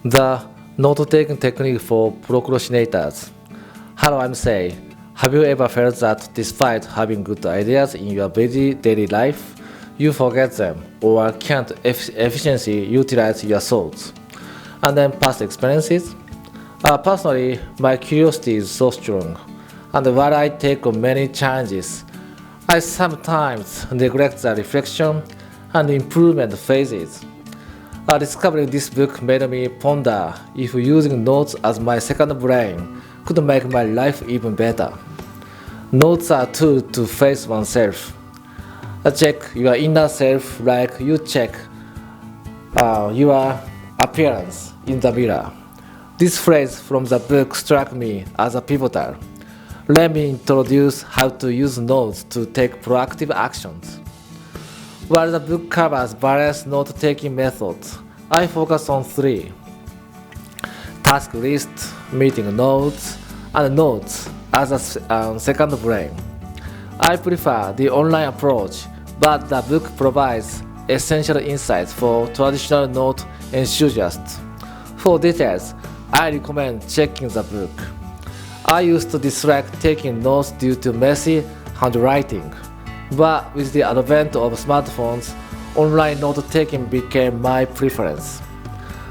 The note-taking technique for procrastinators. Hello, I'm Say. Have you ever felt that despite having good ideas in your busy daily life, you forget them or can't efficiently utilize your thoughts? And then past experiences? Personally, my curiosity is so strong, and while I take on many challenges, I sometimes neglect the reflection and improvement phases. Discovering this book made me ponder if using notes as my second brain could make my life even better. Notes are a tool to face oneself. Check your inner self like you check your appearance in the mirror. This phrase from the book struck me as a pivotal. Let me introduce how to use notes to take proactive actions. While the book covers various note-taking methods, I focus on three: task list, meeting notes, and notes as a second brain. I prefer the online approach, but the book provides essential insights for traditional note enthusiasts. For details, I recommend checking the book. I used to dislike taking notes due to messy handwriting, but with the advent of smartphones, online note-taking became my preference.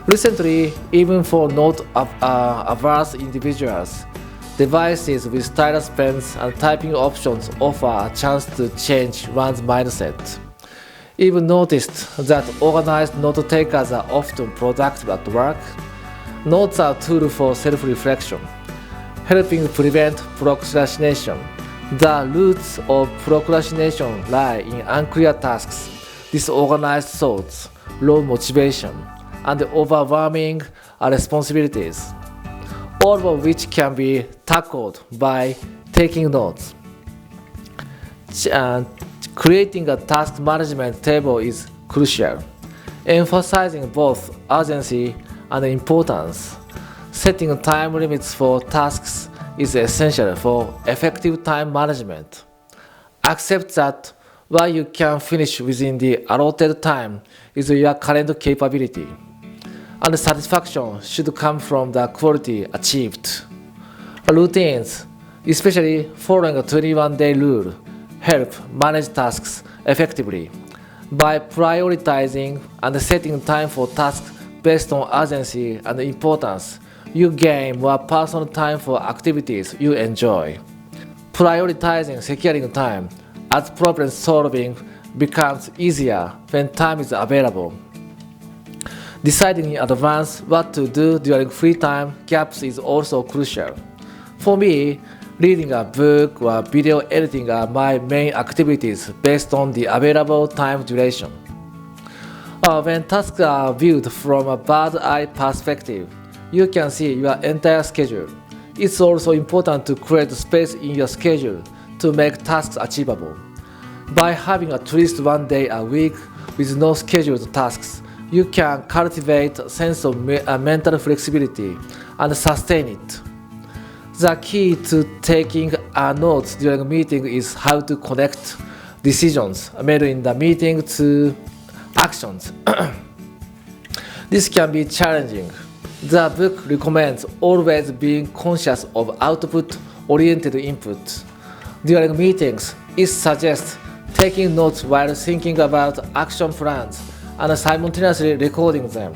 Recently, even for note-averse individuals, devices with stylus pens and typing options offer a chance to change one's mindset. Even noticed that organized note-takers are often productive at work. Notes are a tool for self-reflection, helping prevent procrastination. The roots of procrastination lie in unclear tasks, disorganized thoughts, low motivation, and overwhelming responsibilities, all of which can be tackled by taking notes. Creating a task management table is crucial, emphasizing both urgency and importance. Setting time limits for tasks is essential for effective time management. Accept that what you can finish within the allotted time is your current capability, and satisfaction should come from the quality achieved. Routines, especially following a 21-day rule, help manage tasks effectively. By prioritizing and setting time for tasks based on urgency and importance, you gain more personal time for activities you enjoy. Prioritizing securing time as problem solving becomes easier when time is available. Deciding in advance what to do during free time gaps is also crucial. For me, reading a book or video editing are my main activities based on the available time duration. When tasks are viewed from a bird's-eye perspective, you can see your entire schedule. It's also important to create space in your schedule to make tasks achievable. By having at least one day a week with no scheduled tasks, you can cultivate a sense of mental flexibility and sustain it. The key to taking notes during a meeting is how to connect decisions made in the meeting to actions. This can be challenging. The book recommends always being conscious of output-oriented input. During meetings, it suggests taking notes while thinking about action plans and simultaneously recording them.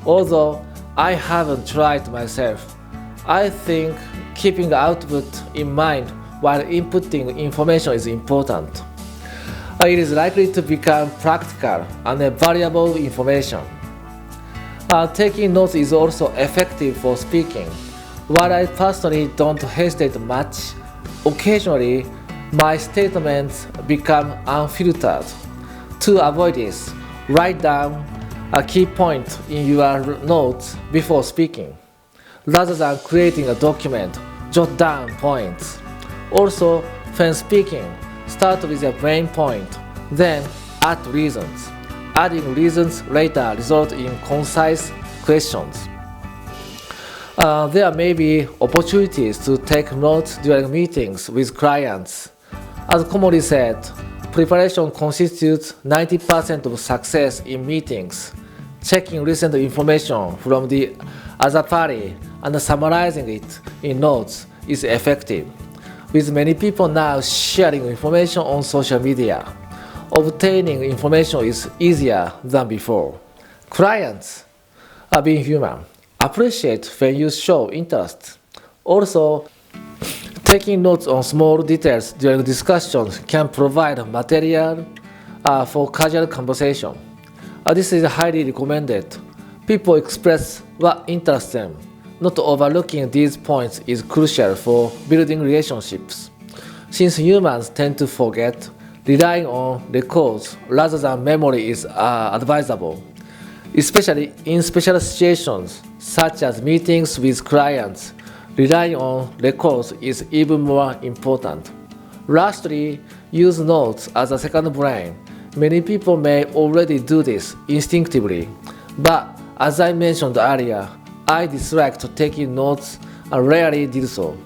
Although I haven't tried myself, I think keeping output in mind while inputting information is important. It is likely to become practical and valuable information. Taking notes is also effective for speaking. While I personally don't hesitate much, occasionally my statements become unfiltered. To avoid this, write down a key point in your notes before speaking. Rather than creating a document, jot down points. Also, when speaking, start with your main point, then add reasons. Adding reasons later result in concise questions. There may be opportunities to take notes during meetings with clients. As commonly said, preparation constitutes 90% of success in meetings. Checking recent information from the as a party and summarizing it in notes is effective. With many people now sharing information on social media, obtaining information is easier than before. Clients, being human, appreciate when you show interest. Also, taking notes on small details during discussions can provide material for casual conversation. This is highly recommended. People express what interests them. Not overlooking these points is crucial for building relationships. Since humans tend to forget, relying on records rather than memory is advisable, especially in special situations such as meetings with clients. Relying on records is even more important. Lastly, use notes as a second brain. Many people may already do this instinctively, but as I mentioned earlier, I disliked taking notes and rarely did so.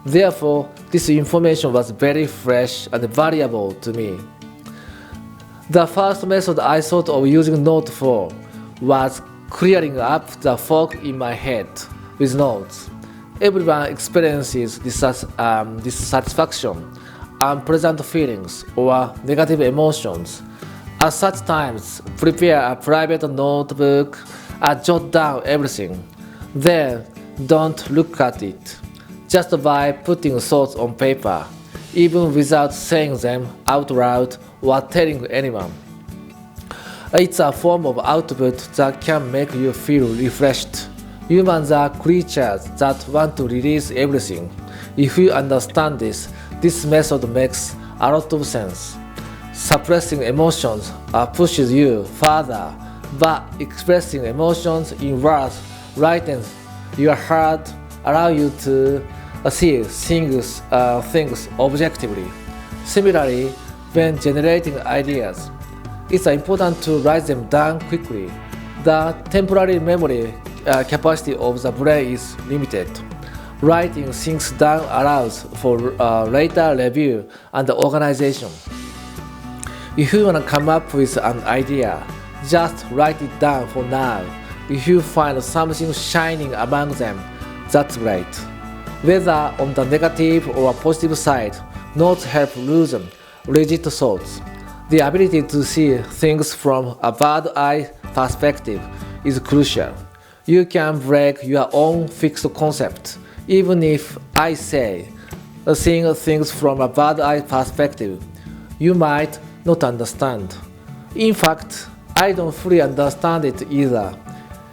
Therefore, this information was very fresh and valuable to me. The first method I thought of using notes for was clearing up the fog in my head with notes. Everyone experiences dissatisfaction, unpleasant feelings, or negative emotions. At such times, prepare a private notebook and jot down everything. Then, don't look at it. Just by putting thoughts on paper, even without saying them out loud or telling anyone. It's a form of output that can make you feel refreshed. Humans are creatures that want to release everything. If you understand this, this method makes a lot of sense. Suppressing emotions pushes you further, but expressing emotions in words lightens your heart, allow you to see things objectively. Similarly, when generating ideas, it's important to write them down quickly. The temporary memory capacity of the brain is limited. Writing things down allows for later review and organization. If you want to come up with an idea, just write it down for now. If you find something shining among them, that's great. Whether on the negative or positive side, notes help loosen rigid thoughts. The ability to see things from a bird's eye perspective is crucial. You can break your own fixed concept. Even if I say, seeing things from a bird's eye perspective, you might not understand. In fact, I don't fully understand it either.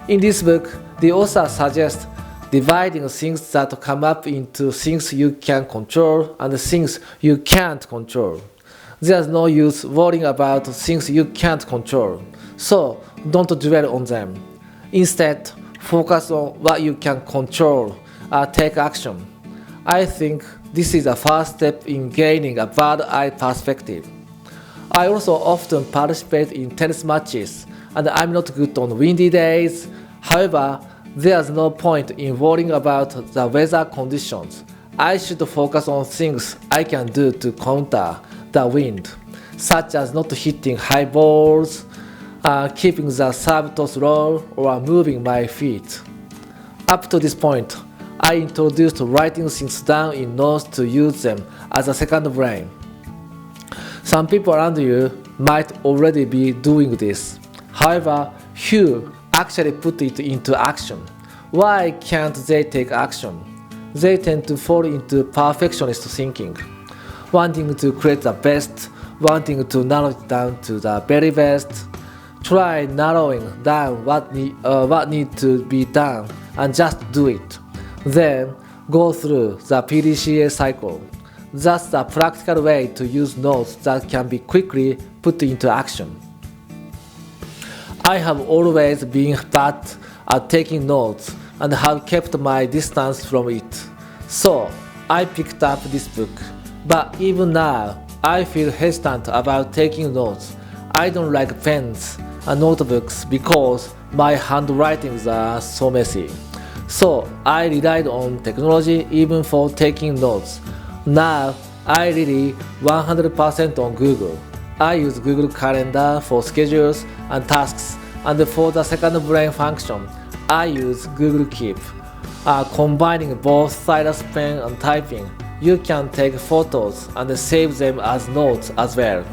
In this book, the author suggests dividing things that come up into things you can control and things you can't control. There's no use worrying about things you can't control, so don't dwell on them. Instead, focus on what you can control and take action. I think this is the first step in gaining a bird's-eye perspective. I also often participate in tennis matches, and I'm not good on windy days. However, there's no point in worrying about the weather conditions. I should focus on things I can do to counter the wind, such as not hitting high balls, keeping the serve toss low, or moving my feet. Up to this point, I introduced writing things down in notes to use them as a second brain. Some people around you might already be doing this. However, few actually put it into action. Why can't they take action? They tend to fall into perfectionist thinking, wanting to create the best, wanting to narrow it down to the very best. Try narrowing down what need to be done and just do it. Then go through the PDCA cycle. That's the practical way to use notes that can be quickly put into action. I have always been bad at taking notes and have kept my distance from it. So I picked up this book. But even now, I feel hesitant about taking notes. I don't like pens and notebooks because my handwritings are so messy. So I relied on technology even for taking notes. Now I rely 100% on Google. I use Google Calendar for schedules and tasks, and for the second brain function, I use Google Keep. Combining both stylus pen and typing, you can take photos and save them as notes as well.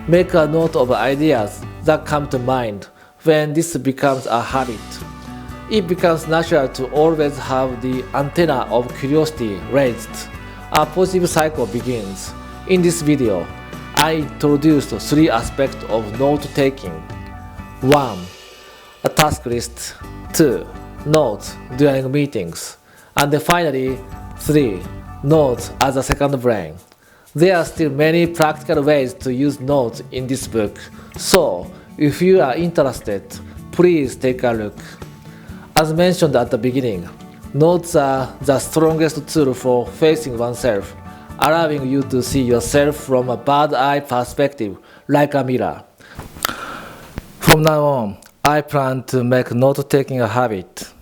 Make a note of ideas that come to mind. When this becomes a habit, it becomes natural to always have the antenna of curiosity raised. A positive cycle begins. In this video, I introduced 3 aspects of note-taking. 1. A task list. 2. Notes during meetings. And finally, 3. Notes as a second brain. There are still many practical ways to use notes in this book, so if you are interested, please take a look. As mentioned at the beginning, notes are the strongest tool for facing oneself, allowing you to see yourself from a bird-eye perspective, like a mirror. From now on, I plan to make note-taking a habit.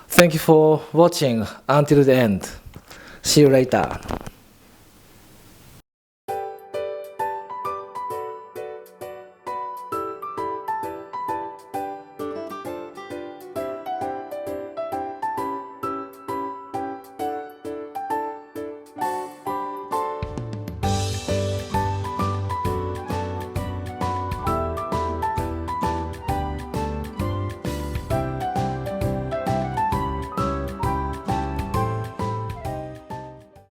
Thank you for watching until the end. See you later.